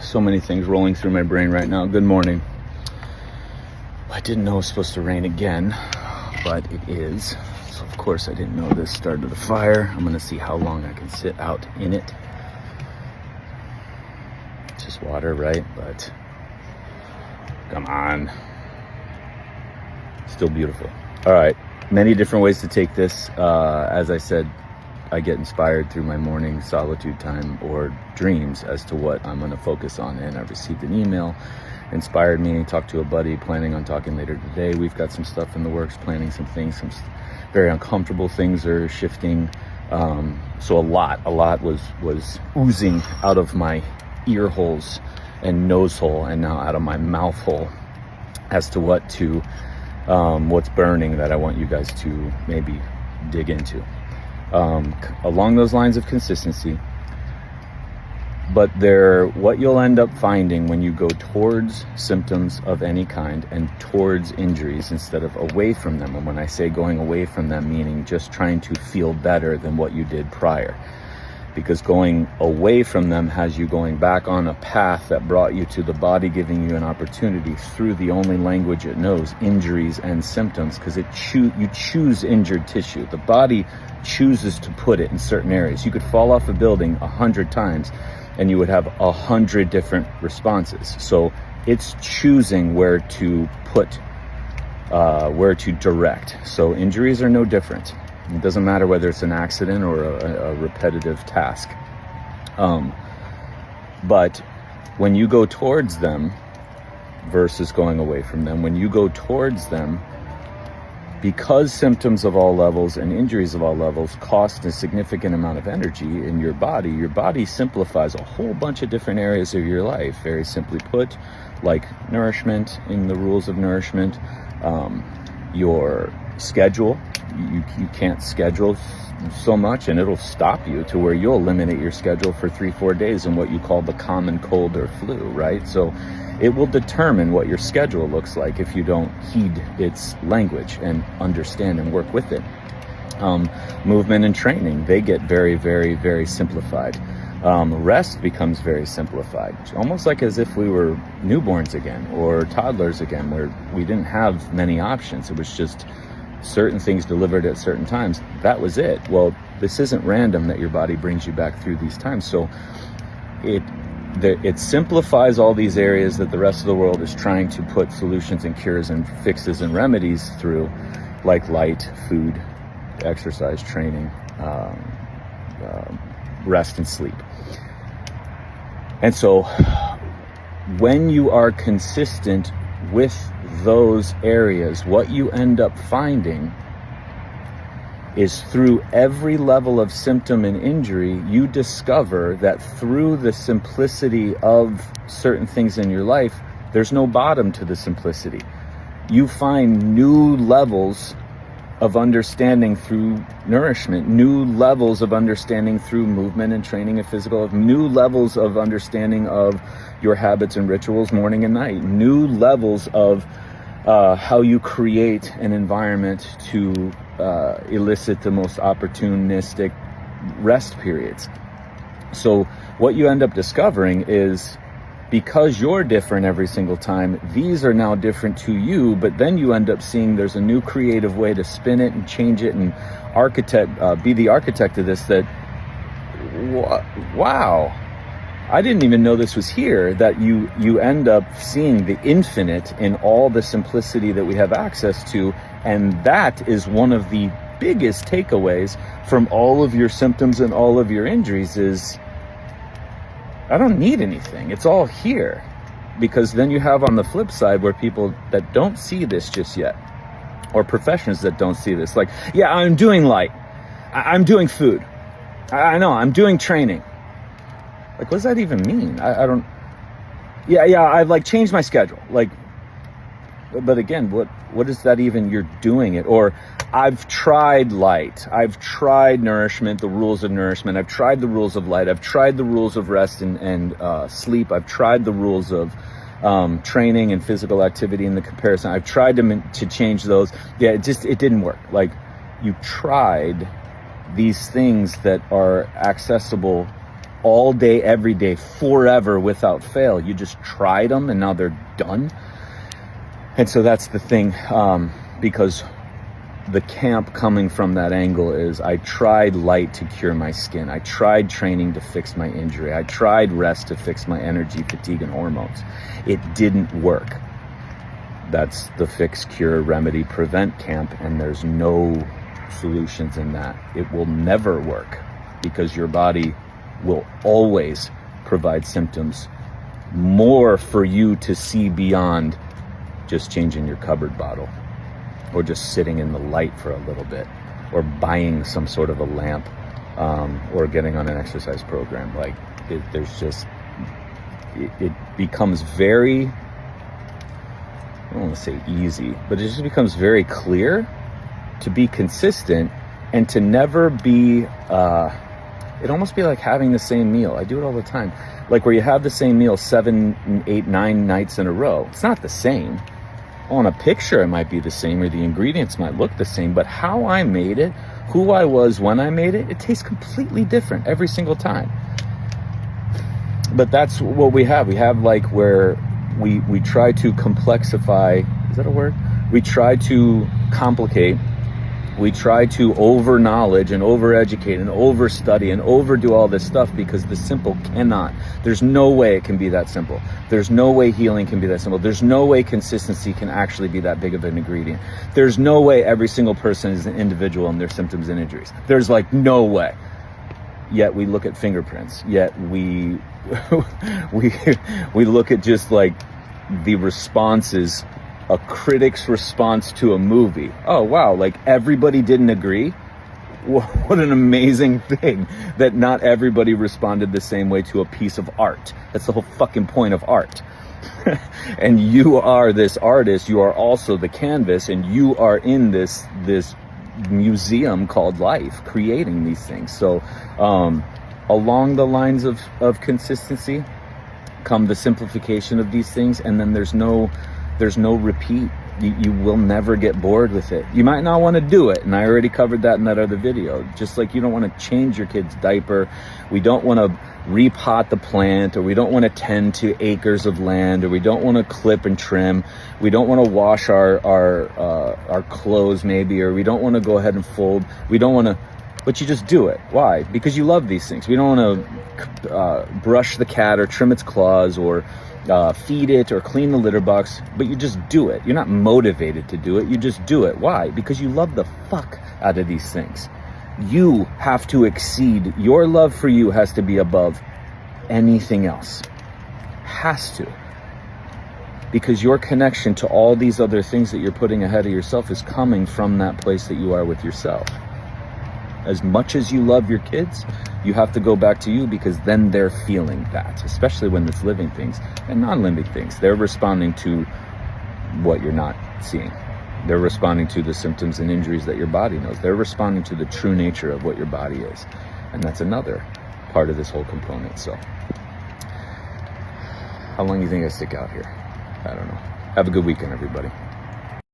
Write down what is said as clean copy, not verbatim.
So many things rolling through my brain right now. Good morning. I didn't know it was supposed to rain again, but it is. So of course I didn't know this started the fire. I'm gonna see how long I can sit out in it. It's just water, right? But come on. Still beautiful. All right, many different ways to take this. As I said, I get inspired through my morning solitude time or dreams as to what I'm going to focus on. And I received an email, inspired me, talked to a buddy, planning on talking later today. We've got some stuff in the works, planning some things, some very uncomfortable things are shifting. So a lot was oozing out of my ear holes and nose hole and now out of my mouth hole as to what's burning that I want you guys to maybe dig into. Along those lines of consistency, but what you'll end up finding when you go towards symptoms of any kind and towards injuries instead of away from them, and when I say going away from them, meaning just trying to feel better than what you did prior, because going away from them has you going back on a path that brought you to the body giving you an opportunity through the only language it knows, injuries and symptoms, because you choose injured tissue. The body chooses to put it in certain areas. You could fall off a building 100 times and you would have 100 different responses. So it's choosing where to put, where to direct. So injuries are no different. It doesn't matter whether it's an accident or a repetitive task. But when you go towards them versus going away from them, when you go towards them, because symptoms of all levels and injuries of all levels cost a significant amount of energy in your body simplifies a whole bunch of different areas of your life. Very simply put, like nourishment, in the rules of nourishment, your schedule. You can't schedule so much and it'll stop you to where you'll eliminate your schedule for 3-4 days in what you call the common cold or flu, right? So it will determine what your schedule looks like if you don't heed its language and understand and work with it. Movement and training, they get very, very, very simplified. Rest becomes very simplified, almost like as if we were newborns again or toddlers again, where we didn't have many options. It was just certain things delivered at certain times. That was it. Well, this isn't random that your body brings you back through these times. So it simplifies all these areas that the rest of the world is trying to put solutions and cures and fixes and remedies through, like light, food, exercise, training, rest and sleep. And so when you are consistent with those areas, what you end up finding is through every level of symptom and injury, you discover that through the simplicity of certain things in your life, there's no bottom to the simplicity. You find new levels of understanding through nourishment, new levels of understanding through movement and training and physical, new levels of understanding of your habits and rituals morning and night, new levels of how you create an environment to elicit the most opportunistic rest periods. So what you end up discovering is, because you're different every single time, these are now different to you, but then you end up seeing there's a new creative way to spin it and change it and be the architect of this, that, wow, I didn't even know this was here, that you end up seeing the infinite in all the simplicity that we have access to. And that is one of the biggest takeaways from all of your symptoms and all of your injuries is, I don't need anything. It's all here. Because then you have on the flip side where people that don't see this just yet, or professionals that don't see this, like, yeah, I'm doing light. I'm doing food. I know, I'm doing training. Like, what does that even mean? I don't, I've like changed my schedule. Like, but again, what is that even? You're doing it. Or I've tried light. I've tried nourishment, the rules of nourishment. I've tried the rules of light. I've tried the rules of rest and sleep. I've tried the rules of training and physical activity in the comparison. I've tried to change those. Yeah, it didn't work. Like, you tried these things that are accessible all day, every day, forever, without fail. You just tried them and now they're done. And so that's the thing, because the camp coming from that angle is, I tried light to cure my skin. I tried training to fix my injury. I tried rest to fix my energy, fatigue, and hormones. It didn't work. That's the fix, cure, remedy, prevent camp, and there's no solutions in that. It will never work because your body will always provide symptoms more for you to see beyond just changing your cupboard bottle, or just sitting in the light for a little bit, or buying some sort of a lamp, or getting on an exercise program. Like, it becomes very, I don't want to say easy, but it just becomes very clear to be consistent and to never be, it'd almost be like having the same meal. I do it all the time. Like where you have the same meal 7, 8, 9 nights in a row. It's not the same. On a picture, it might be the same, or the ingredients might look the same, but how I made it, who I was when I made it, it tastes completely different every single time. But that's what we have. We have like where we try to complexify, is that a word? We try to complicate. We try to over knowledge and over educate and over study and overdo all this stuff, because the simple cannot. There's no way it can be that simple. There's no way healing can be that simple. There's no way consistency can actually be that big of an ingredient. There's no way every single person is an individual in their symptoms and injuries. There's like no way. Yet we look at fingerprints. Yet we look at just like the responses, a critic's response to a movie. Oh, wow, like everybody didn't agree? What an amazing thing that not everybody responded the same way to a piece of art. That's the whole fucking point of art. And you are this artist, you are also the canvas, and you are in this museum called life, creating these things. So along the lines of consistency come the simplification of these things, and then there's no repeat. You will never get bored with it. You might not want to do it, and I already covered that in that other video. Just like you don't want to change your kid's diaper, we don't want to repot the plant, or we don't want to tend to acres of land, or we don't want to clip and trim, we don't want to wash our clothes maybe, or we don't want to go ahead and fold, we don't want to, but you just do it. Why? Because you love these things. We don't want to brush the cat or trim its claws or feed it or clean the litter box, but you just do it. You're not motivated to do it, you just do it. Why? Because you love the fuck out of these things. You have to exceed, your love for you has to be above anything else. Has to. Because your connection to all these other things that you're putting ahead of yourself is coming from that place that you are with yourself. As much as you love your kids, you have to go back to you, because then they're feeling that, especially when it's living things and non-living things. They're responding to what you're not seeing. They're responding to the symptoms and injuries that your body knows. They're responding to the true nature of what your body is. And that's another part of this whole component. So how long do you think I stick out here? I don't know. Have a good weekend, everybody.